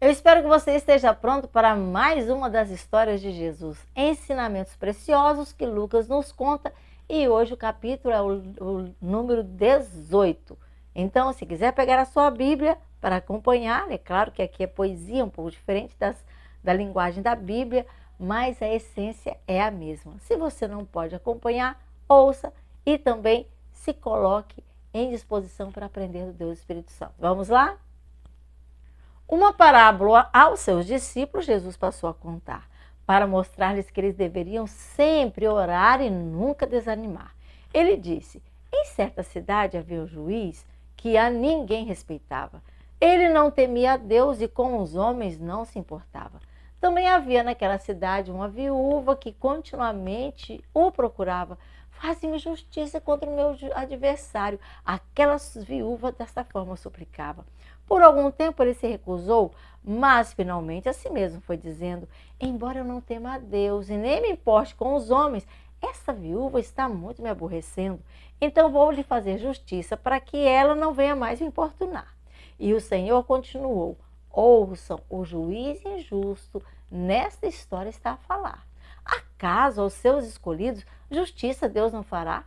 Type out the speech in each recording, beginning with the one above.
Eu espero que você esteja pronto para mais uma das histórias de Jesus, ensinamentos preciosos que Lucas nos conta, e hoje o capítulo é o número 18. Então, se quiser pegar a sua Bíblia para acompanhar, é claro que aqui é poesia, um pouco diferente da linguagem da Bíblia, mas a essência é a mesma. Se você não pode acompanhar, ouça e também se coloque em disposição para aprender do Deus Espírito Santo. Vamos lá? Uma parábola aos seus discípulos Jesus passou a contar, para mostrar-lhes que eles deveriam sempre orar e nunca desanimar. Ele disse: em certa cidade havia um juiz que a ninguém respeitava. Ele não temia a Deus e com os homens não se importava. Também havia naquela cidade uma viúva que continuamente o procurava. Faz-me justiça contra o meu adversário. Aquela viúva desta forma suplicava. Por algum tempo ele se recusou, mas finalmente a si mesmo foi dizendo: embora eu não tema a Deus e nem me importe com os homens, essa viúva está muito me aborrecendo. Então vou lhe fazer justiça para que ela não venha mais me importunar. E o Senhor continuou: ouçam, o juiz injusto nesta história está a falar. Acaso aos seus escolhidos justiça Deus não fará?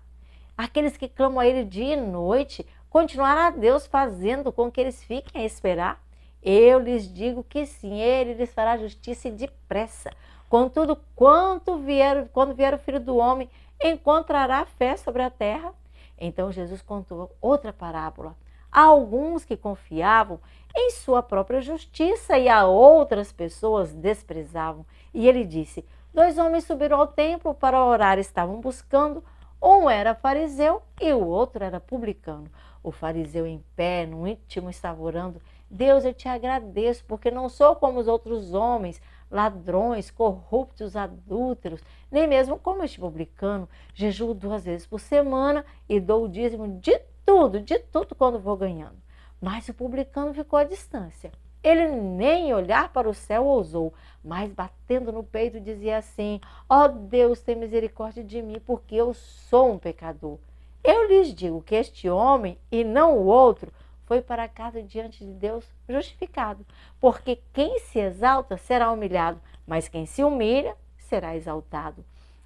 Aqueles que clamam a Ele dia e noite, continuará Deus fazendo com que eles fiquem a esperar? Eu lhes digo que sim, Ele lhes fará justiça e depressa. Contudo, quando vier o Filho do Homem, encontrará fé sobre a terra? Então Jesus contou outra parábola. Há alguns que confiavam em sua própria justiça e a outras pessoas desprezavam. E ele disse: 2 homens subiram ao templo para orar, estavam buscando. Um era fariseu e o outro era publicano. O fariseu em pé, no íntimo, estava orando: Deus, eu te agradeço, porque não sou como os outros homens, ladrões, corruptos, adúlteros, nem mesmo como este publicano. Jejuo 2 vezes por semana e dou o dízimo de tudo quando vou ganhando. Mas o publicano ficou à distância. Ele nem olhar para o céu ousou, mas batendo no peito dizia assim: ó Deus, tem misericórdia de mim, porque eu sou um pecador. Eu lhes digo que este homem, e não o outro, foi para casa diante de Deus justificado. Porque quem se exalta será humilhado, mas quem se humilha será exaltado.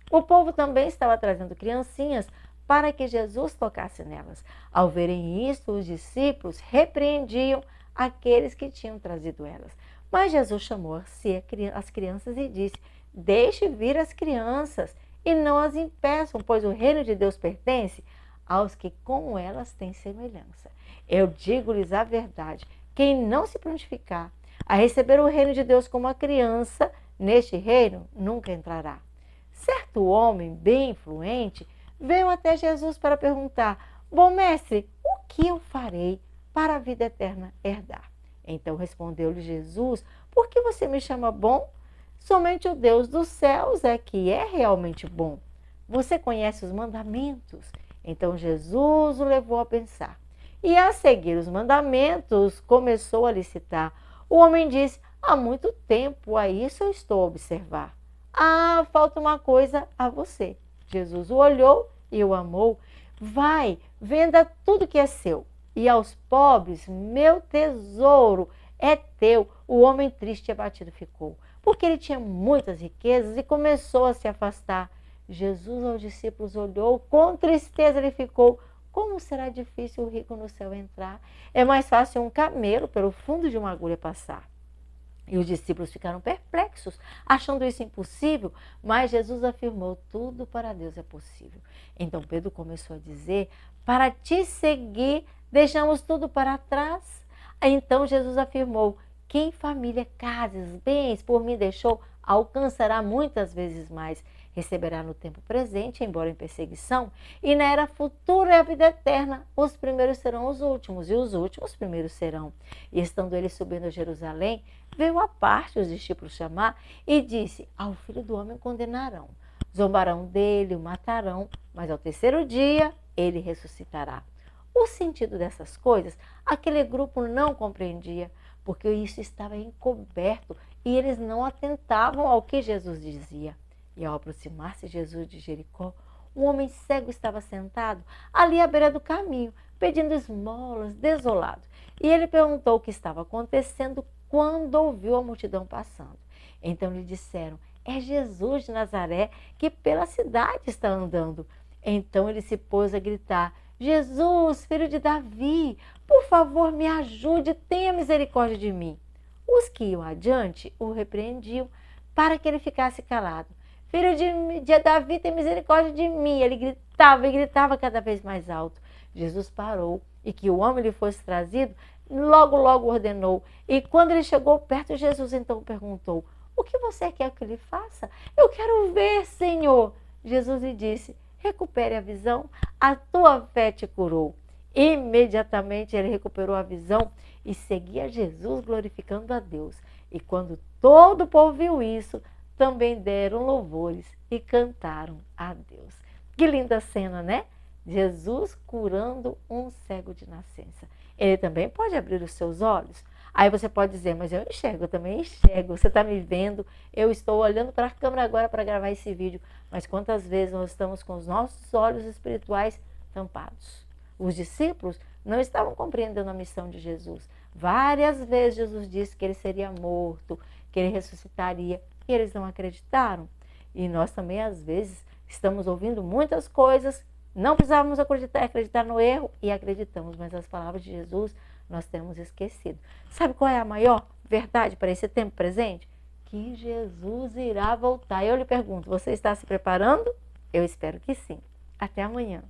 O povo também estava trazendo criancinhas para que Jesus tocasse nelas. Ao verem isto, os discípulos repreendiam aqueles que tinham trazido elas. Mas Jesus chamou-se as crianças e disse: deixe vir as crianças e não as impeçam, pois o reino de Deus pertence aos que com elas têm semelhança. Eu digo-lhes a verdade: quem não se prontificar a receber o reino de Deus como a criança, neste reino nunca entrará. Certo homem bem influente veio até Jesus para perguntar: bom mestre, o que eu farei para a vida eterna herdar? Então respondeu-lhe Jesus: por que você me chama bom? Somente o Deus dos céus é que é realmente bom. Você conhece os mandamentos? Então Jesus o levou a pensar. E a seguir os mandamentos, começou a licitar. O homem disse: há muito tempo a isso eu estou a observar. Ah, falta uma coisa a você. Jesus o olhou e o amou. Vai, venda tudo que é seu, e aos pobres, meu tesouro é teu. O homem triste e abatido ficou, porque ele tinha muitas riquezas, e começou a se afastar. Jesus aos discípulos olhou, com tristeza ele ficou. Como será difícil o rico no céu entrar? É mais fácil um camelo pelo fundo de uma agulha passar. E os discípulos ficaram perplexos, achando isso impossível, mas Jesus afirmou: tudo para Deus é possível. Então Pedro começou a dizer: para te seguir, deixamos tudo para trás. Então Jesus afirmou: quem família, casas, bens por mim deixou, alcançará muitas vezes mais. Receberá no tempo presente, embora em perseguição, e na era futura é a vida eterna. Os primeiros serão os últimos, e os últimos primeiros serão. E estando ele subindo a Jerusalém, veio à parte os discípulos chamar e disse: ao Filho do Homem condenarão, zombarão dele, o matarão, mas ao terceiro dia ele ressuscitará. O sentido dessas coisas, aquele grupo não compreendia, porque isso estava encoberto e eles não atentavam ao que Jesus dizia. E ao aproximar-se Jesus de Jericó, um homem cego estava sentado ali à beira do caminho, pedindo esmolas, desolado. E ele perguntou o que estava acontecendo. quando ouviu a multidão passando. Então lhe disseram: é Jesus de Nazaré que pela cidade está andando. Então ele se pôs a gritar: Jesus, filho de Davi, por favor me ajude, tenha misericórdia de mim. Os que iam adiante o repreendiam para que ele ficasse calado. Filho de Davi, tem misericórdia de mim. Ele gritava e gritava cada vez mais alto. Jesus parou e que o homem lhe fosse trazido, logo ordenou. E quando ele chegou perto, Jesus então perguntou: o que você quer que eu lhe faça? Eu quero ver, Senhor. Jesus lhe disse: recupere a visão, a tua fé te curou. Imediatamente ele recuperou a visão e seguia Jesus glorificando a Deus. E quando todo o povo viu isso, também deram louvores e cantaram a Deus. Que linda cena, né? Jesus curando um cego de nascença. Ele também pode abrir os seus olhos. Aí você pode dizer: mas eu enxergo, eu também enxergo. Você está me vendo, eu estou olhando para a câmera agora para gravar esse vídeo. Mas quantas vezes nós estamos com os nossos olhos espirituais tampados? Os discípulos não estavam compreendendo a missão de Jesus. Várias vezes Jesus disse que ele seria morto, que ele ressuscitaria, e eles não acreditaram. E nós também, às vezes, estamos ouvindo muitas coisas, não precisávamos acreditar no erro e acreditamos, mas as palavras de Jesus nós temos esquecido. Sabe qual é a maior verdade para esse tempo presente? Que Jesus irá voltar. Eu lhe pergunto: você está se preparando? Eu espero que sim. Até amanhã.